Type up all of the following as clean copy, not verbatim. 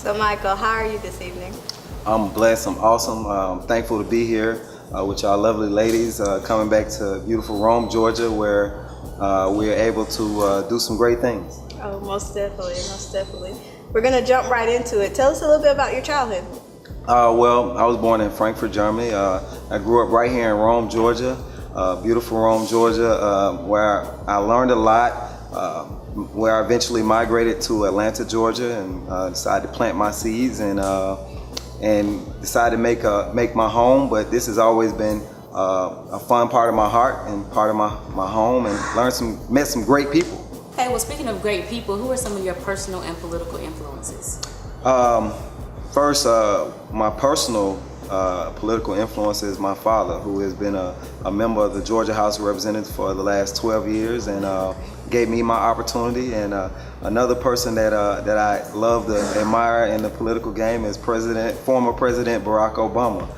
So Michael, how are you this evening? I'm blessed, I'm awesome. I'm thankful to be here with y'all lovely ladies, coming back to beautiful Rome, Georgia, where we're able to do some great things. Oh, most definitely, most definitely. We're gonna jump right into it. Tell us a little bit about your childhood. Well, I was born in Frankfurt, Germany. I grew up right here in Rome, Georgia, beautiful Rome, Georgia, where I learned a lot, where I eventually migrated to Atlanta, Georgia, and decided to plant my seeds and decided to make my home. But this has always been a fun part of my heart and part of my home, and met some great people. Hey, well, speaking of great people, who are some of your personal and political influences? First, my personal political influence is my father, who has been a member of the Georgia House of Representatives for the last 12 years and gave me my opportunity. And another person that I love to admire in the political game is former President Barack Obama.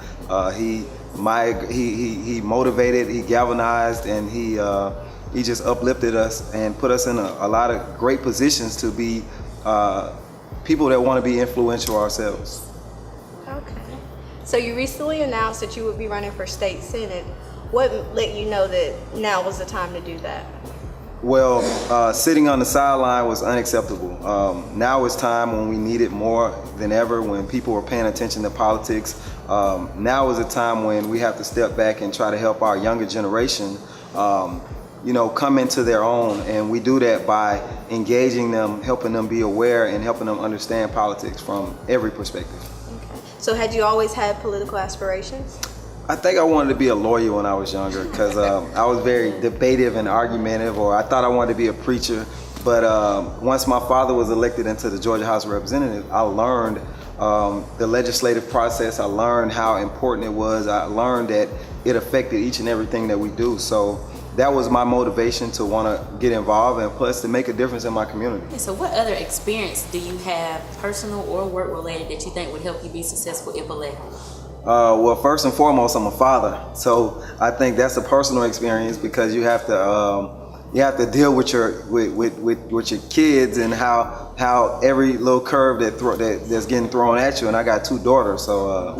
He motivated, he galvanized, and he just uplifted us and put us in a lot of great positions to be people that want to be influential ourselves. Okay. So you recently announced that you would be running for state senate. What let you know that now was the time to do that? Well, sitting on the sideline was unacceptable. Now is time when we need it more than ever, when people are paying attention to politics. Now is a time when we have to step back and try to help our younger generation come into their own, and we do that by engaging them, helping them be aware, and helping them understand politics from every perspective. Okay. So had you always had political aspirations? I think I wanted to be a lawyer when I was younger because I was very debative and argumentative, or I thought I wanted to be a preacher. But once my father was elected into the Georgia House of Representatives, I learned the legislative process. I learned how important it was. I learned that it affected each and everything that we do. So that was my motivation to want to get involved, and plus to make a difference in my community. Okay, so what other experience do you have, personal or work related, that you think would help you be successful if elected? Well, first and foremost, I'm a father, so I think that's a personal experience because you have to deal with your kids and how every little curve that's getting thrown at you. And I got two daughters, so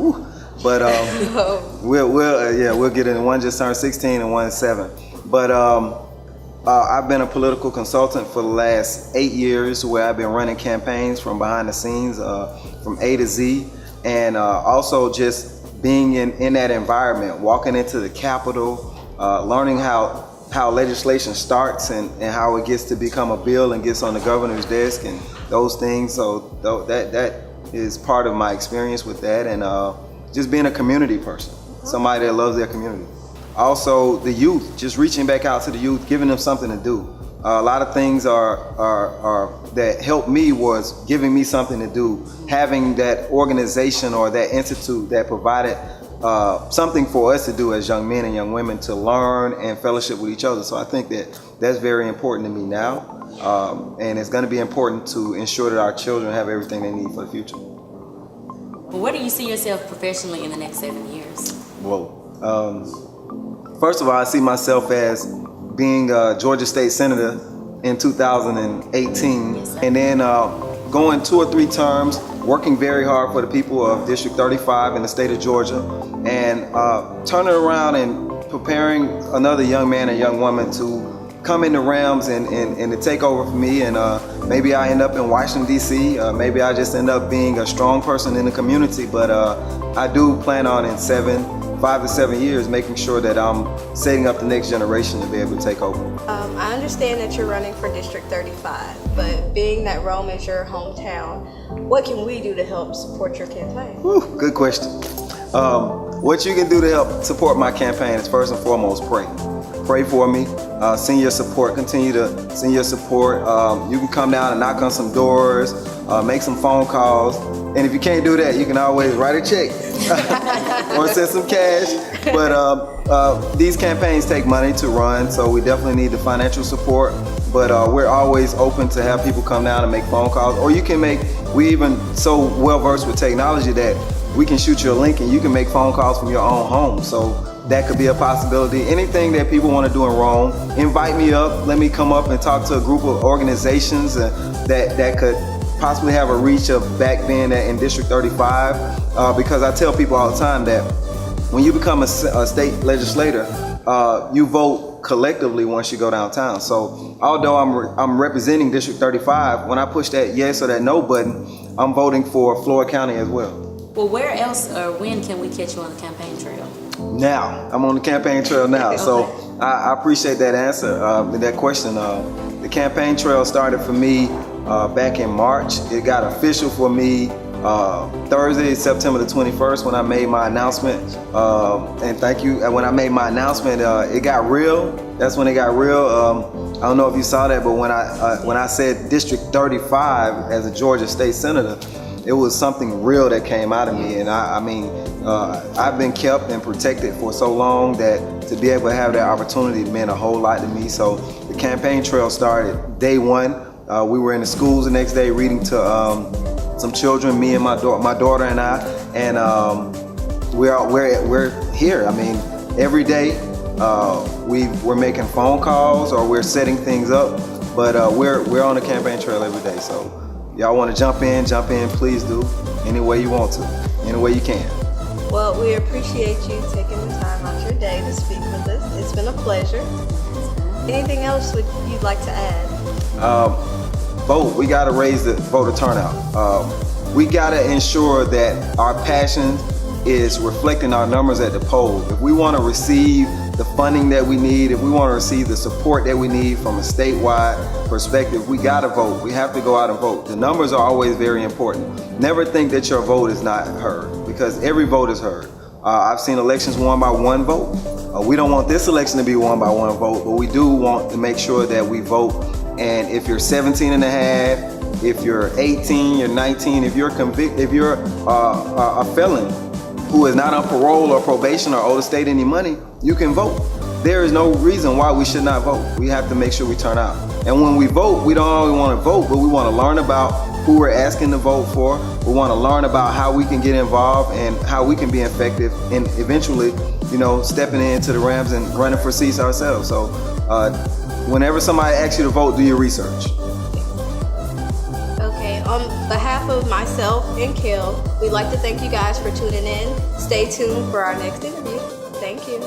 we'll get in. One just turned 16 and one is 7. But I've been a political consultant for the last 8 years, where I've been running campaigns from behind the scenes, from A to Z, and also just being in that environment, walking into the Capitol, learning how legislation starts and how it gets to become a bill and gets on the governor's desk and those things. So that is part of my experience with that, and just being a community person, somebody that loves their community. Also, the youth, just reaching back out to the youth, giving them something to do. A lot of things that helped me was giving me something to do, having that organization or that institute that provided something for us to do as young men and young women, to learn and fellowship with each other. So I think that's very important to me now, and it's going to be important to ensure that our children have everything they need for the future. Well, where do you see yourself professionally in the next 7 years? First of all, I see myself as being a Georgia State Senator in 2018, and then going 2 or 3 terms, working very hard for the people of District 35 in the state of Georgia, and turning around and preparing another young man and young woman to come into realms and to take over for me, and maybe I end up in Washington, D.C., maybe I just end up being a strong person in the community, but I do plan on in 5 to 7 years making sure that I'm setting up the next generation to be able to take over. I understand that you're running for District 35, but being that Rome is your hometown, what can we do to help support your campaign? Good question. What you can do to help support my campaign is first and foremost pray. Pray for me, send your support, continue to send your support. You can come down and knock on some doors, make some phone calls, and if you can't do that, you can always write a check or send some cash. But these campaigns take money to run, so we definitely need the financial support. But we're always open to have people come down and make phone calls, or you can we even so well versed with technology that we can shoot you a link and you can make phone calls from your own home. So that could be a possibility. Anything that people want to do in Rome, invite me up, let me come up and talk to a group of organizations that could possibly have a reach of back being in District 35, because I tell people all the time that when you become a state legislator, you vote collectively once you go downtown. So although I'm representing District 35, when I push that yes or that no button, I'm voting for Floyd County as well. Well, where else or when can we catch you on the campaign trail? Now, I'm on the campaign trail now. Okay. So I appreciate that answer, that question. The campaign trail started for me back in March. It got official for me Thursday, September the 21st, when I made my announcement. And thank you. When I made my announcement, it got real. That's when it got real. I don't know if you saw that, but when I said District 35 as a Georgia State Senator, it was something real that came out of me. And I mean, I've been kept and protected for so long that to be able to have that opportunity meant a whole lot to me. So the campaign trail started day one. We were in the schools the next day reading to some children, me and my daughter and I, and we're here. I mean, every day we're making phone calls or we're setting things up, but we're on the campaign trail every day. So y'all want to jump in, please do. Any way you want to, any way you can. Well, we appreciate you taking the time out your day to speak with us. It's been a pleasure. Anything else you'd like to add? Vote. We got to raise the voter turnout. We got to ensure that our passion is reflecting our numbers at the polls. If we want to receive the funding that we need, if we want to receive the support that we need from a statewide perspective, we got to vote. We have to go out and vote. The numbers are always very important. Never think that your vote is not heard, because every vote is heard. I've seen elections won by one vote. We don't want this election to be won by one vote, but we do want to make sure that we vote. And if you're 17 and a half, if you're 18, you're 19, if you're convicted, if you're a felon who is not on parole or probation or owe the state any money, you can vote. There is no reason why we should not vote. We have to make sure we turn out. And when we vote, we don't only want to vote, but we want to learn about who we're asking to vote for. We want to learn about how we can get involved and how we can be effective and eventually, stepping into the Rams and running for seats ourselves. So whenever somebody asks you to vote, do your research. Okay, on behalf of myself and Micheal, we'd like to thank you guys for tuning in. Stay tuned for our next interview. Thank you.